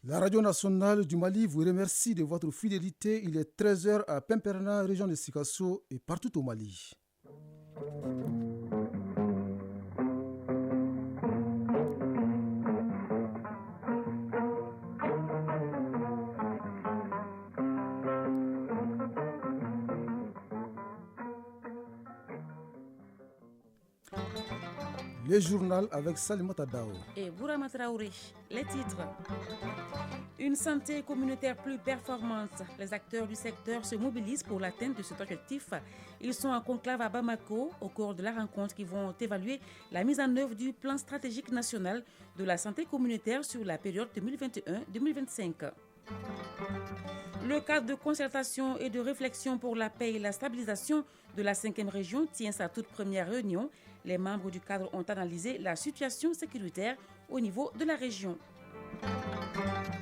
La radio nationale du Mali vous remercie de votre fidélité. Il est 13 heures à Pemperna, région de Sikasso et partout au Mali. Le journal avec Salimata Dao et Bourama Traoré. Les titres. Une santé communautaire plus performante. Les acteurs du secteur se mobilisent pour l'atteinte de cet objectif. Ils sont en conclave à Bamako au cours de la rencontre qui vont évaluer la mise en œuvre du plan stratégique national de la santé communautaire sur la période 2021-2025. Le cadre de concertation et de réflexion pour la paix et la stabilisation de la 5e région tient sa toute première réunion. Les membres du cadre ont analysé la situation sécuritaire au niveau de la région.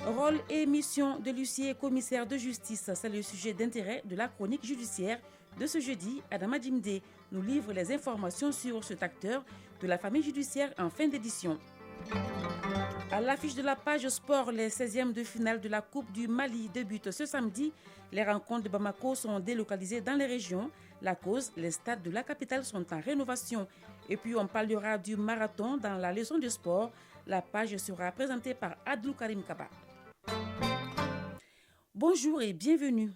Rôle et mission de l'huissier commissaire de justice, c'est le sujet d'intérêt de la chronique judiciaire de ce jeudi. Adama Djimde nous livre les informations sur cet acteur de la famille judiciaire en fin d'édition. À l'affiche de la page sport, les 16e de finale de la Coupe du Mali débutent ce samedi. Les rencontres de Bamako sont délocalisées dans les régions. La cause, les stades de la capitale sont en rénovation. Et puis on parlera du marathon dans la leçon de sport. La page sera présentée par Abdou Karim Kaba. Bonjour et bienvenue.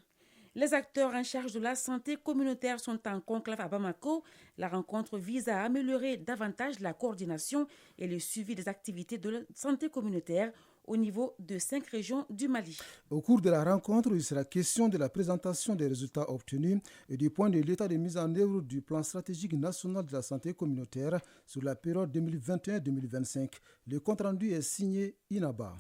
Les acteurs en charge de la santé communautaire sont en conclave à Bamako. La rencontre vise à améliorer davantage la coordination et le suivi des activités de la santé communautaire au niveau de 5 régions du Mali. Au cours de la rencontre, il sera question de la présentation des résultats obtenus et du point de l'état de mise en œuvre du plan stratégique national de la santé communautaire sur la période 2021-2025. Le compte-rendu est signé Inaba.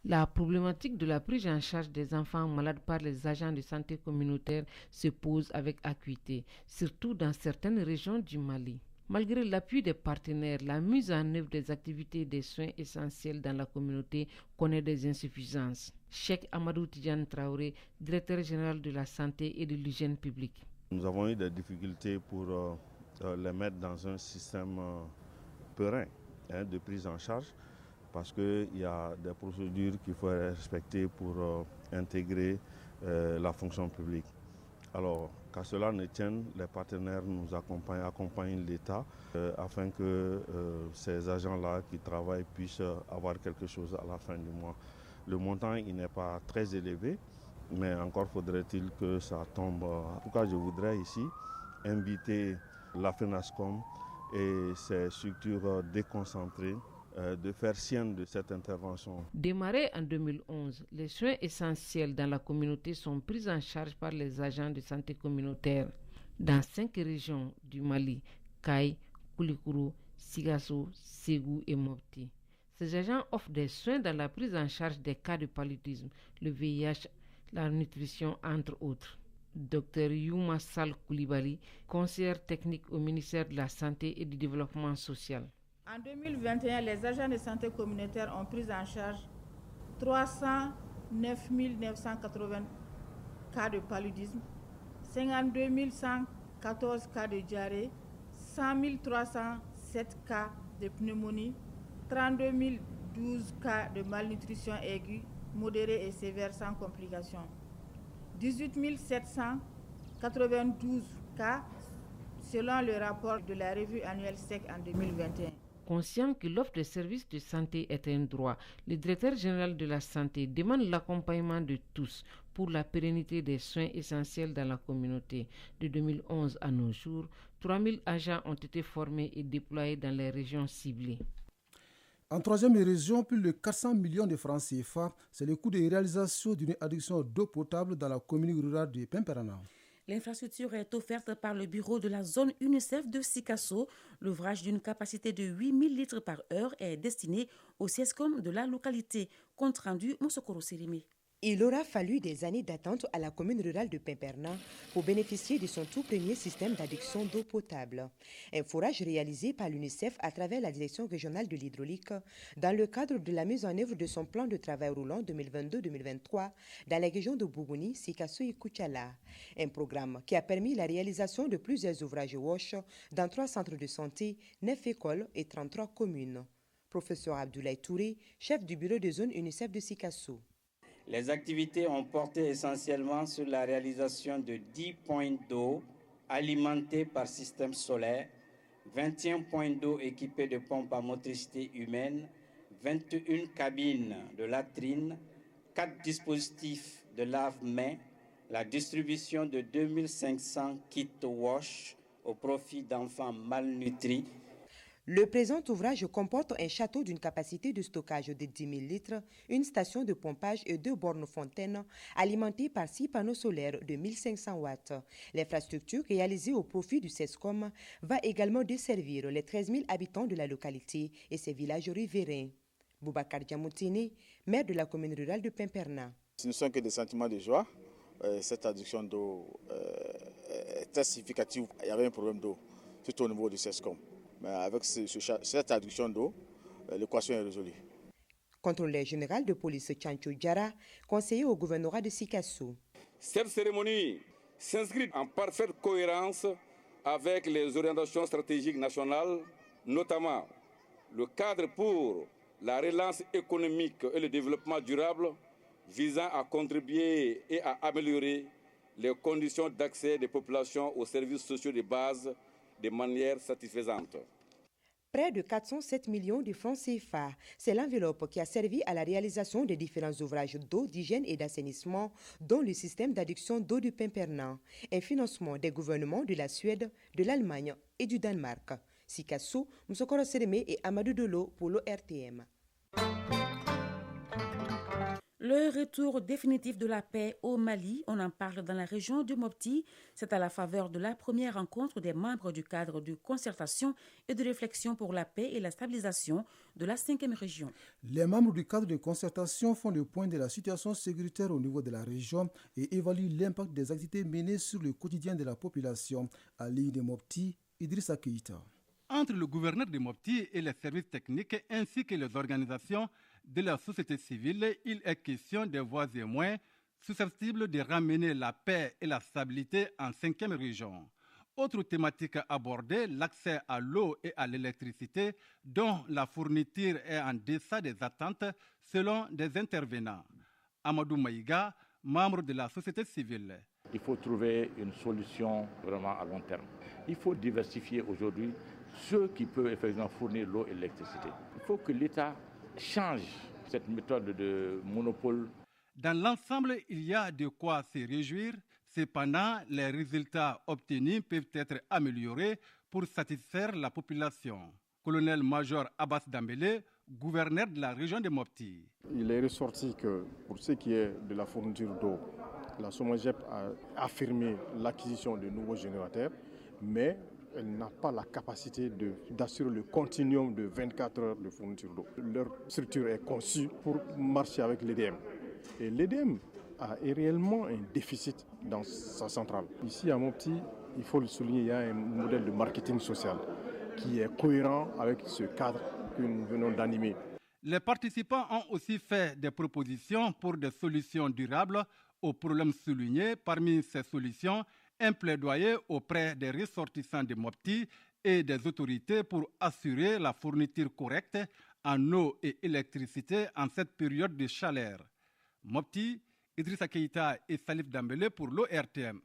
La problématique de la prise en charge des enfants malades par les agents de santé communautaire se pose avec acuité, surtout dans certaines régions du Mali. Malgré l'appui des partenaires, la mise en œuvre des activités des soins essentiels dans la communauté connaît des insuffisances. Cheikh Amadou Tidiane Traoré, directeur général de la santé et de l'hygiène publique. Nous avons eu des difficultés pour les mettre dans un système périn de prise en charge, parce qu'il y a des procédures qu'il faut respecter pour intégrer la fonction publique. Alors, qu'à cela ne tienne, les partenaires nous accompagnent l'État afin que ces agents-là qui travaillent puissent avoir quelque chose à la fin du mois. Le montant, il n'est pas très élevé, mais encore faudrait-il que ça tombe. En tout cas, je voudrais ici inviter la FENASCOM et ses structures déconcentrées de faire sienne de cette intervention. Démarré en 2011, les soins essentiels dans la communauté sont pris en charge par les agents de santé communautaire dans 5 régions du Mali, Kay, Koulikoro, Sigasso, Ségou et Mopti. Ces agents offrent des soins dans la prise en charge des cas de paludisme, le VIH, la nutrition, entre autres. Dr Youma Sal Koulibaly, conseillère technique au ministère de la Santé et du Développement social. En 2021, les agents de santé communautaire ont pris en charge 309 980 cas de paludisme, 52 114 cas de diarrhée, 100 307 cas de pneumonie, 32 012 cas de malnutrition aiguë, modérée et sévère sans complications, 18 792 cas selon le rapport de la revue annuelle SEC en 2021. Conscient que l'offre de services de santé est un droit, le directeur général de la santé demande l'accompagnement de tous pour la pérennité des soins essentiels dans la communauté. De 2011 à nos jours, 3000 agents ont été formés et déployés dans les régions ciblées. En 3e région, plus de 400 millions de francs CFA, c'est le coût de réalisation d'une adduction d'eau potable dans la commune rurale de Pemperana. L'infrastructure est offerte par le bureau de la zone UNICEF de Sikasso. L'ouvrage d'une capacité de 8000 litres par heure est destiné au CIESCOM de la localité. Compte rendu, Moussokoro Sérimi. Il aura fallu des années d'attente à la commune rurale de Pemperna pour bénéficier de son tout premier système d'adduction d'eau potable. Un forage réalisé par l'UNICEF à travers la direction régionale de l'hydraulique dans le cadre de la mise en œuvre de son plan de travail roulant 2022-2023 dans la région de Bougouni, Sikasso et Koutiala. Un programme qui a permis la réalisation de plusieurs ouvrages WASH dans 3 centres de santé, 9 écoles et 33 communes. Professeur Abdoulaye Touré, chef du bureau de zone UNICEF de Sikasso. Les activités ont porté essentiellement sur la réalisation de 10 points d'eau alimentés par système solaire, 21 points d'eau équipés de pompes à motricité humaine, 21 cabines de latrines, 4 dispositifs de lave-mains, la distribution de 2500 kits wash au profit d'enfants malnutris. Le présent ouvrage comporte un château d'une capacité de stockage de 10 000 litres, une station de pompage et 2 bornes fontaines alimentées par 6 panneaux solaires de 1500 watts. L'infrastructure réalisée au profit du CESCOM va également desservir les 13 000 habitants de la localité et ses villages riverains. Boubacar Diamoutine, maire de la commune rurale de Pimperna. Ce ne sont que des sentiments de joie. Cette adduction d'eau est très significative. Il y avait un problème d'eau, surtout au niveau du CESCOM. Mais avec cette adduction d'eau, l'équation est résolue. Contrôleur général de police Tchancho Diara, conseiller au gouvernorat de Sikasso. Cette cérémonie s'inscrit en parfaite cohérence avec les orientations stratégiques nationales, notamment le cadre pour la relance économique et le développement durable visant à contribuer et à améliorer les conditions d'accès des populations aux services sociaux de base de manière satisfaisante. Près de 407 millions de francs CFA, c'est l'enveloppe qui a servi à la réalisation des différents ouvrages d'eau, d'hygiène et d'assainissement, dont le système d'adduction d'eau du Pimperna, un financement des gouvernements de la Suède, de l'Allemagne et du Danemark. Sikasso, Moussokoro Sereme et Amadou Dolo pour l'ORTM. Le retour définitif de la paix au Mali, on en parle dans la région du Mopti. C'est à la faveur de la première rencontre des membres du cadre de concertation et de réflexion pour la paix et la stabilisation de la 5e région. Les membres du cadre de concertation font le point de la situation sécuritaire au niveau de la région et évaluent l'impact des activités menées sur le quotidien de la population. À l'île de Mopti, Idrissa Keïta. Entre le gouverneur de Mopti et les services techniques ainsi que les organisations de la société civile, il est question des voies et moyens susceptibles de ramener la paix et la stabilité en 5e région. Autre thématique abordée, l'accès à l'eau et à l'électricité dont la fourniture est en deçà des attentes selon des intervenants. Amadou Maïga, membre de la société civile. Il faut trouver une solution vraiment à long terme. Il faut diversifier aujourd'hui ceux qui peuvent effectivement fournir l'eau et l'électricité. Il faut que l'État change cette méthode de monopole. Dans l'ensemble, il y a de quoi se réjouir. Cependant, les résultats obtenus peuvent être améliorés pour satisfaire la population. Colonel-major Abbas Dambélé, gouverneur de la région de Mopti. Il est ressorti que pour ce qui est de la fourniture d'eau, la SOMAGEP a affirmé l'acquisition de nouveaux générateurs, mais elle n'a pas la capacité d'assurer le continuum de 24 heures de fourniture d'eau. Leur structure est conçue pour marcher avec l'EDM. Et l'EDM a réellement un déficit dans sa centrale. Ici à Mopti, il faut le souligner, il y a un modèle de marketing social qui est cohérent avec ce cadre que nous venons d'animer. Les participants ont aussi fait des propositions pour des solutions durables aux problèmes soulignés. Parmi ces solutions, un plaidoyer auprès des ressortissants de Mopti et des autorités pour assurer la fourniture correcte en eau et électricité en cette période de chaleur. Mopti, Idrissa Keïta et Salif Dambélé pour l'ORTM.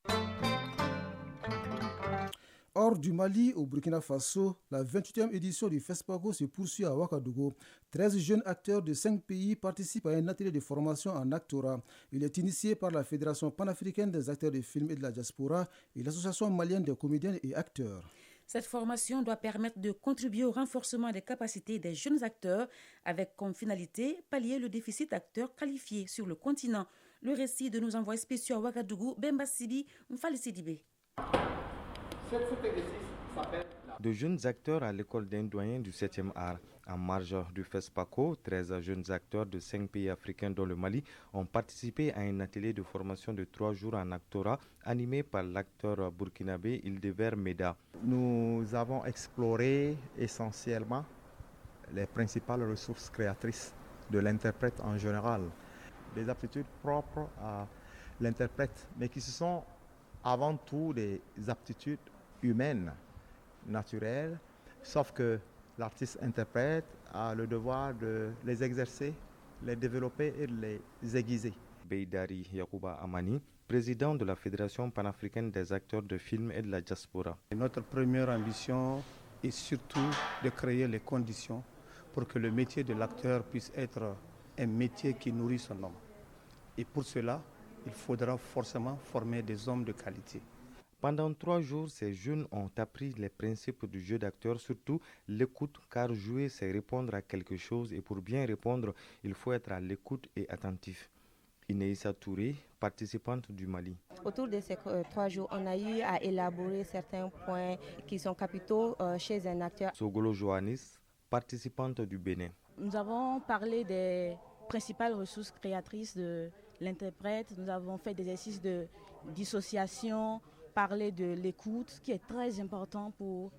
Hors du Mali, au Burkina Faso, la 28e édition du FESPACO se poursuit à Ouagadougou. 13 jeunes acteurs de 5 pays participent à un atelier de formation en actorat. Il est initié par la Fédération panafricaine des acteurs de films et de la diaspora et l'Association malienne des comédiens et acteurs. Cette formation doit permettre de contribuer au renforcement des capacités des jeunes acteurs avec comme finalité pallier le déficit d'acteurs qualifiés sur le continent. Le récit de nos envoyés spéciaux à Ouagadougou, Bemba Sibi, Mfali Sidibé. De jeunes acteurs à l'école d'un doyen du 7e art. En marge du FESPACO, 13 jeunes acteurs de 5 pays africains dont le Mali ont participé à un atelier de formation de 3 jours en actorat animé par l'acteur burkinabé Ildever Meda. Nous avons exploré essentiellement les principales ressources créatrices de l'interprète en général, des aptitudes propres à l'interprète, mais qui sont avant tout des aptitudes humaines, naturelles, sauf que l'artiste-interprète a le devoir de les exercer, les développer et de les aiguiser. Beidari Yacouba Amani, président de la Fédération panafricaine des acteurs de films et de la diaspora. Notre première ambition est surtout de créer les conditions pour que le métier de l'acteur puisse être un métier qui nourrit son homme. Et pour cela, il faudra forcément former des hommes de qualité. Pendant 3 jours, ces jeunes ont appris les principes du jeu d'acteur, surtout l'écoute, car jouer, c'est répondre à quelque chose et pour bien répondre, il faut être à l'écoute et attentif. Ineissa Touré, participante du Mali. Autour de ces 3 jours, on a eu à élaborer certains points qui sont capitaux chez un acteur. Sogolo Johannis, participante du Bénin. Nous avons parlé des principales ressources créatrices de l'interprète. Nous avons fait des exercices de dissociation, parler de l'écoute, qui est très important pour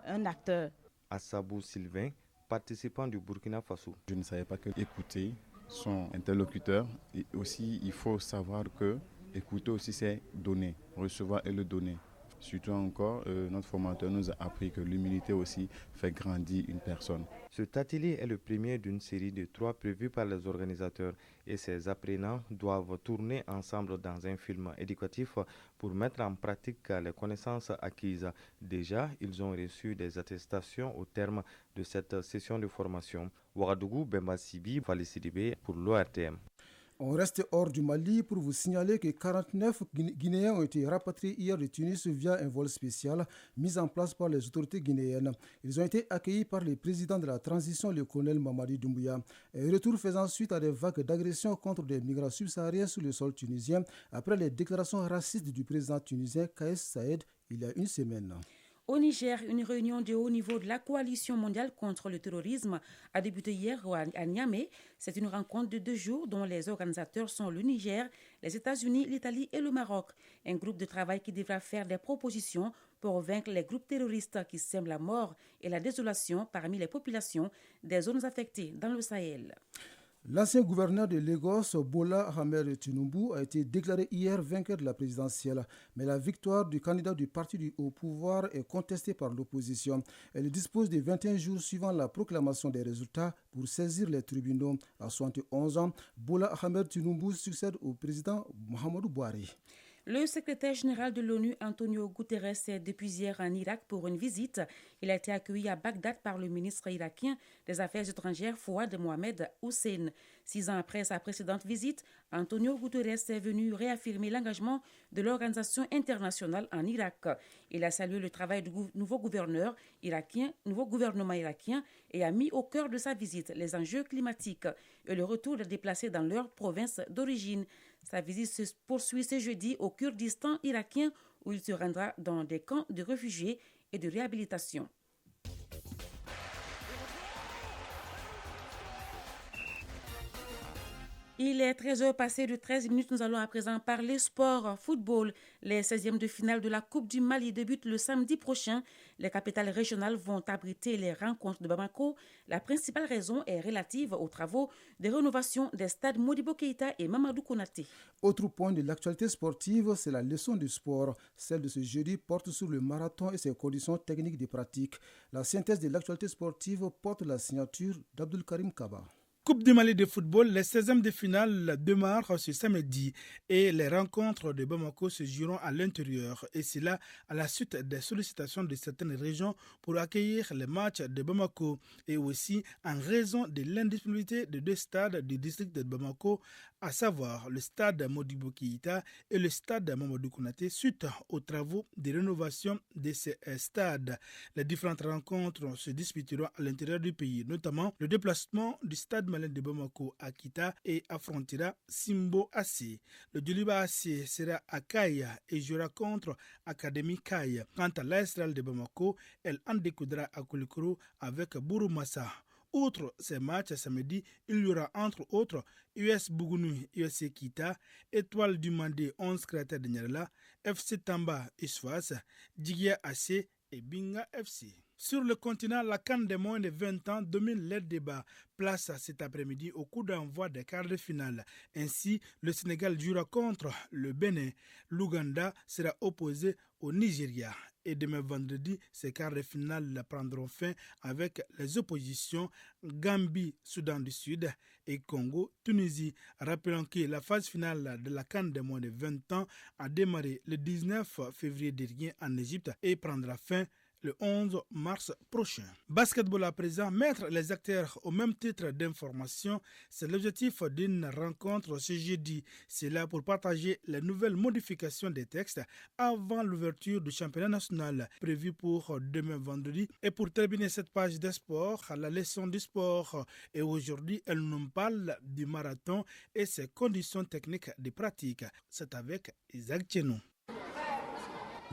un acteur. Assabou Sylvain, participant du Burkina Faso. Je ne savais pas que écouter son interlocuteur, et aussi il faut savoir que écouter aussi c'est donner, recevoir et le donner. Surtout encore, notre formateur nous a appris que l'humilité aussi fait grandir une personne. Cet atelier est le premier d'une série de 3 prévus par les organisateurs et ces apprenants doivent tourner ensemble dans un film éducatif pour mettre en pratique les connaissances acquises. Déjà, ils ont reçu des attestations au terme de cette session de formation. Ouagadougou, Bemba Sibi, Fali Sidibé pour l'ORTM. On reste hors du Mali pour vous signaler que 49 Guinéens ont été rapatriés hier de Tunis via un vol spécial mis en place par les autorités guinéennes. Ils ont été accueillis par le président de la transition, le colonel Mamadi Doumbouya. Un retour faisant suite à des vagues d'agressions contre des migrants subsahariens sur le sol tunisien après les déclarations racistes du président tunisien Kais Saïed il y a une semaine. Au Niger, une réunion de haut niveau de la coalition mondiale contre le terrorisme a débuté hier à Niamey. C'est une rencontre de 2 jours dont les organisateurs sont le Niger, les États-Unis, l'Italie et le Maroc. Un groupe de travail qui devra faire des propositions pour vaincre les groupes terroristes qui sèment la mort et la désolation parmi les populations des zones affectées dans le Sahel. L'ancien gouverneur de Lagos, Bola Ahmed Tinubu, a été déclaré hier vainqueur de la présidentielle. Mais la victoire du candidat du parti au pouvoir est contestée par l'opposition. Elle dispose de 21 jours suivant la proclamation des résultats pour saisir les tribunaux. À 71 ans, Bola Ahmed Tinubu succède au président Muhammadu Buhari. Le secrétaire général de l'ONU, Antonio Guterres, est depuis hier en Irak pour une visite. Il a été accueilli à Bagdad par le ministre irakien des Affaires étrangères, Fouad Mohamed Hussein. 6 ans après sa précédente visite, Antonio Guterres est venu réaffirmer l'engagement de l'organisation internationale en Irak. Il a salué le travail du nouveau gouvernement irakien et a mis au cœur de sa visite les enjeux climatiques et le retour des déplacés dans leur province d'origine. Sa visite se poursuit ce jeudi au Kurdistan irakien où il se rendra dans des camps de réfugiés et de réhabilitation. Il est 13h passé de 13 minutes. Nous allons à présent parler sport, football. Les 16e de finale de la Coupe du Mali débutent le samedi prochain. Les capitales régionales vont abriter les rencontres de Bamako. La principale raison est relative aux travaux de rénovation des stades Modibo Keïta et Mamadou Konaté. Autre point de l'actualité sportive, c'est la leçon du sport. Celle de ce jeudi porte sur le marathon et ses conditions techniques de pratique. La synthèse de l'actualité sportive porte la signature d'Abdul Karim Kaba. Coupe du Mali de football, les 16e de finale démarrent ce samedi et les rencontres de Bamako se joueront à l'intérieur. Et c'est là à la suite des sollicitations de certaines régions pour accueillir les matchs de Bamako et aussi en raison de l'indisponibilité de 2 stades du district de Bamako, à savoir le stade Modibo Keïta et le stade Mamadou Konaté, suite aux travaux de rénovation de ces stades. Les différentes rencontres se disputeront à l'intérieur du pays, notamment le déplacement du stade malien de Bamako à Kita et affrontera Simbo Assi. Le Djoliba Assi sera à Kaya et jouera contre Académie Kaya. Quant à l'Aistral de Bamako, elle en découdra à Koulikoro avec Bouroumassa. Outre ces matchs samedi, il y aura entre autres US Bougouni, USC Kita, Étoile du Mandé 11 Créateurs de Nyarela, FC Tamba Isfas, Djigia AC et Binga FC. Sur le continent, la CAN des moins de 20 ans domine les débats. Place cet après-midi au coup d'envoi des quarts de finale. Ainsi, le Sénégal jouera contre le Bénin. L'Ouganda sera opposé au Nigeria. Et demain vendredi, ces quarts de finale prendront fin avec les oppositions Gambie, Soudan du Sud et Congo, Tunisie. Rappelons que la phase finale de la CAN de moins de 20 ans a démarré le 19 février dernier en Égypte et prendra fin le 11 mars prochain. Basketball à présent, mettre les acteurs au même titre d'information, c'est l'objectif d'une rencontre ce jeudi. C'est là pour partager les nouvelles modifications des textes avant l'ouverture du championnat national prévu pour demain vendredi. Et pour terminer cette page des sports, la leçon du sport. Et aujourd'hui, elle nous parle du marathon et ses conditions techniques de pratique. C'est avec Isaac Tchenou.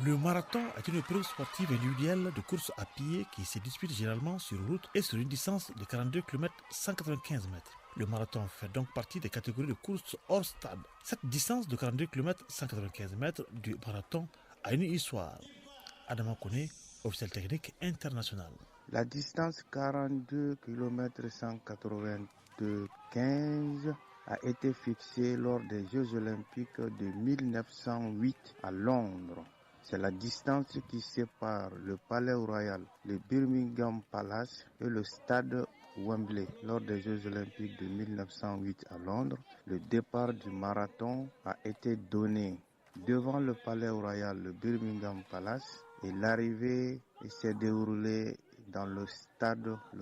Le marathon est une épreuve sportive individuelle de course à pied qui se dispute généralement sur route et sur une distance de 42 km 195 mètres. Le marathon fait donc partie des catégories de courses hors stade. Cette distance de 42 km 195 mètres du marathon a une histoire. Adama Kone, officiel technique international. La distance 42 km 195 a été fixée lors des Jeux olympiques de 1908 à Londres. C'est la distance qui sépare le Palais Royal, le Birmingham Palace et le stade Wembley. Lors des Jeux olympiques de 1908 à Londres, le départ du marathon a été donné devant le Palais Royal, le Birmingham Palace, et l'arrivée s'est déroulée dans le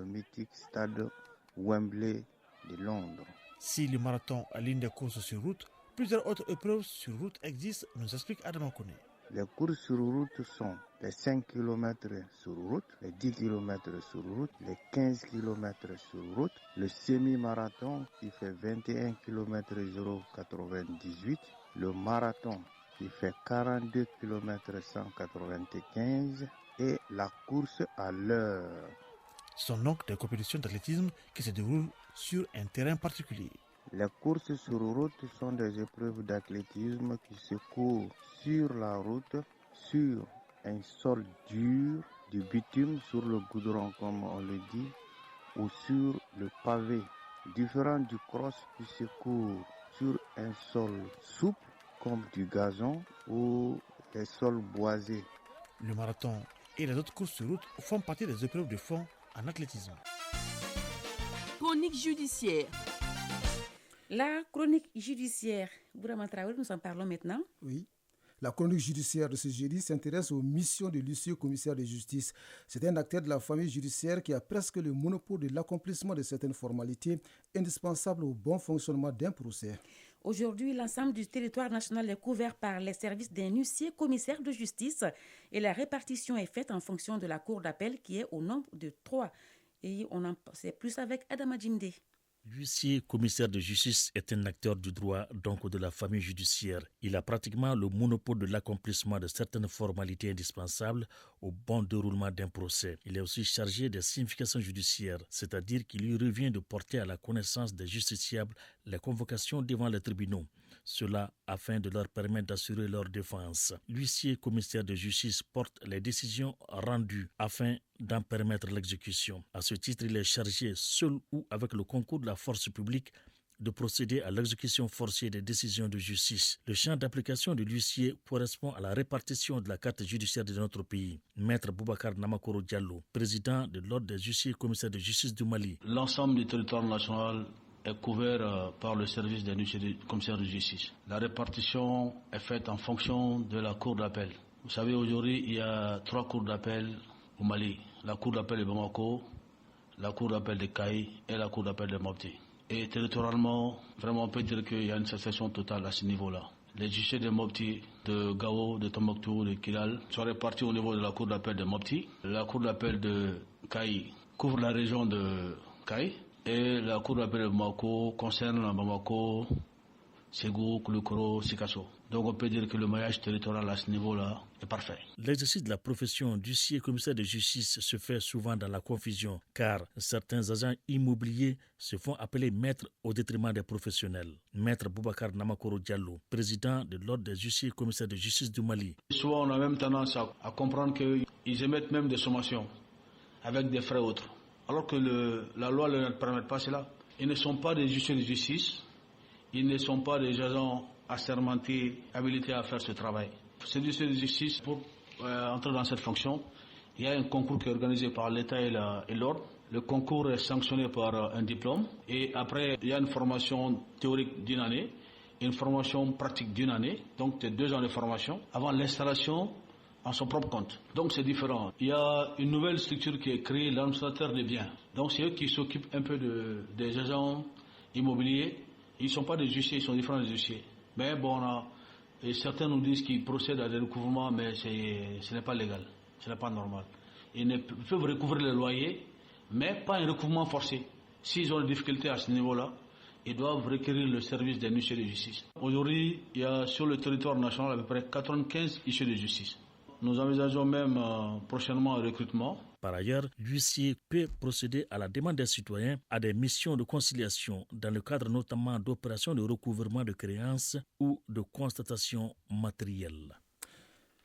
mythique stade Wembley de Londres. Si le marathon est l'une des courses sur route, plusieurs autres épreuves sur route existent, nous explique Adam Kone. Les courses sur route sont les 5 km sur route, les 10 km sur route, les 15 km sur route, le semi-marathon qui fait 21 km 098, le marathon qui fait 42 km 195 et la course à l'heure. Ce sont donc des compétitions d'athlétisme qui se déroulent sur un terrain particulier. Les courses sur route sont des épreuves d'athlétisme qui se courent sur la route, sur un sol dur, du bitume sur le goudron comme on le dit, ou sur le pavé, différent du cross qui se court sur un sol souple comme du gazon ou des sols boisés. Le marathon et les autres courses sur route font partie des épreuves de fond en athlétisme. Chronique judiciaire. La chronique judiciaire. Bourama Traoré, nous en parlons maintenant. Oui. La chronique judiciaire de ce jeudi s'intéresse aux missions de l'huissier commissaire de justice. C'est un acteur de la famille judiciaire qui a presque le monopole de l'accomplissement de certaines formalités indispensables au bon fonctionnement d'un procès. Aujourd'hui, l'ensemble du territoire national est couvert par les services d'un huissier commissaire de justice et la répartition est faite en fonction de la cour d'appel qui est au nombre de 3. Et on en sait plus avec Adama Jimde. L'huissier commissaire de justice est un acteur du droit, donc de la famille judiciaire. Il a pratiquement le monopole de l'accomplissement de certaines formalités indispensables au bon déroulement d'un procès. Il est aussi chargé des significations judiciaires, c'est-à-dire qu'il lui revient de porter à la connaissance des justiciables les convocations devant les tribunaux. Cela afin de leur permettre d'assurer leur défense. L'huissier commissaire de justice porte les décisions rendues afin d'en permettre l'exécution. À ce titre, il est chargé, seul ou avec le concours de la force publique, de procéder à l'exécution forcée des décisions de justice. Le champ d'application de l'huissier correspond à la répartition de la carte judiciaire de notre pays. Maître Boubacar Namakoro Diallo, président de l'Ordre des huissiers commissaires de justice du Mali. L'ensemble du territoire national est couvert par le service des huissiers commissaires de justice. La répartition est faite en fonction de la cour d'appel. Vous savez, aujourd'hui, il y a 3 cours d'appel au Mali. La cour d'appel de Bamako, la cour d'appel de Kaï et la cour d'appel de Mopti. Et territorialement, vraiment, on peut dire qu'il y a une satisfaction totale à ce niveau-là. Les juges de Mopti, de Gao, de Tombouctou, de Kidal sont répartis au niveau de la cour d'appel de Mopti. La cour d'appel de Kaï couvre la région de Kaï. Et la cour d'appel de Bamako concerne Bamako, Ségou, Kouloukoro, Sikasso. Donc on peut dire que le maillage territorial à ce niveau-là est parfait. L'exercice de la profession d'huissier commissaire de justice se fait souvent dans la confusion, car certains agents immobiliers se font appeler maîtres au détriment des professionnels. Maître Boubacar Namakoro Diallo, président de l'Ordre des huissiers commissaires de justice du Mali. Souvent on a même tendance à comprendre qu'ils émettent même des sommations avec des frais autres. Alors que la loi ne leur permet pas cela. Ils ne sont pas des huissiers de justice, ils ne sont pas des agents assermentés, habilités à faire ce travail. Ces huissiers de justice, pour entrer dans cette fonction, il y a un concours qui est organisé par l'État et l'ordre. Le concours est sanctionné par un diplôme et après il y a une formation théorique d'1 année, une formation pratique d'1 année, donc c'est 2 ans de formation avant l'installation en son propre compte. Donc c'est différent. Il y a une nouvelle structure qui est créée, l'administrateur des biens. Donc c'est eux qui s'occupent un peu des agents immobiliers. Ils ne sont pas des huissiers, ils sont différents des huissiers. Mais bon, et certains nous disent qu'ils procèdent à des recouvrements, mais ce n'est pas légal, ce n'est pas normal. Ils peuvent recouvrir le loyer, mais pas un recouvrement forcé. S'ils ont des difficultés à ce niveau-là, ils doivent requérir le service d'un huissier de justice. Aujourd'hui, il y a sur le territoire national à peu près 95 huissiers de justice. Nous envisageons même prochainement un recrutement. Par ailleurs, l'huissier peut procéder à la demande des citoyens à des missions de conciliation dans le cadre notamment d'opérations de recouvrement de créances ou de constatation matérielle.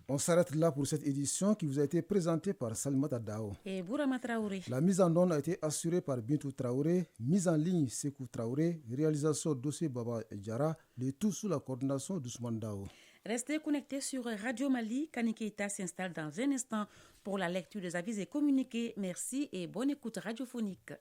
On s'arrête là pour cette édition qui vous a été présentée par Salimata Dao et Bourama Traoré. La mise en onde a été assurée par Bintou Traoré, mise en ligne Sekou Traoré, réalisation dossier Baba Diara, le tout sous la coordination d'Ousmane Dao. Restez connectés sur Radio Mali. Kanikeita s'installe dans un instant pour la lecture des avis et communiqués. Merci et bonne écoute radiophonique.